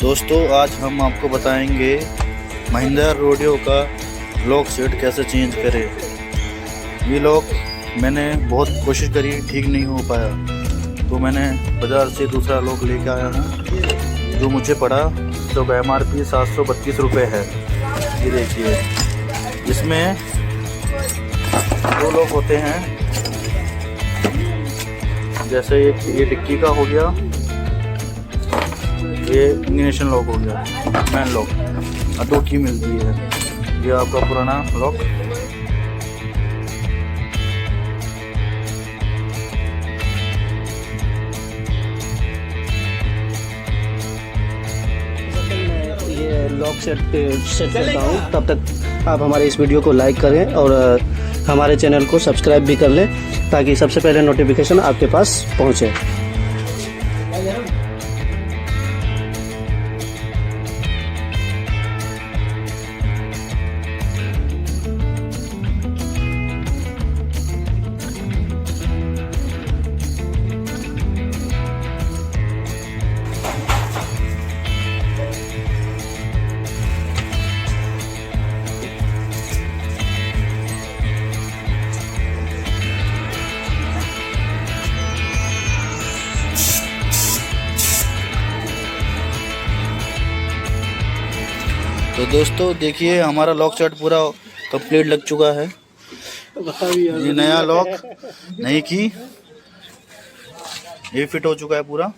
दोस्तों आज हम आपको बताएंगे महिंद्रा रोडियो का लॉक सेट कैसे चेंज करें। ये लॉक मैंने बहुत कोशिश करी, ठीक नहीं हो पाया, तो मैंने बाज़ार से दूसरा लॉक लेके आया हूँ जो मुझे पड़ा। तो MRP 732 रुपये है। ये देखिए, इसमें दो लॉक होते हैं, जैसे ये डिक्की का हो गया, ये इग्निशन लॉक हो गया, मैन लॉक, और दो की मिलती है। ये आपका पुराना लॉक। ये लॉक सेट करता हूँ। तब तक आप हमारे इस वीडियो को लाइक करें और हमारे चैनल को सब्सक्राइब भी कर लें, ताकि सबसे पहले नोटिफिकेशन आपके पास पहुँचे। तो दोस्तों देखिए, हमारा लॉक सेट पूरा कंप्लीट लग चुका है। ये नया लॉक, नई की, ये फिट हो चुका है पूरा।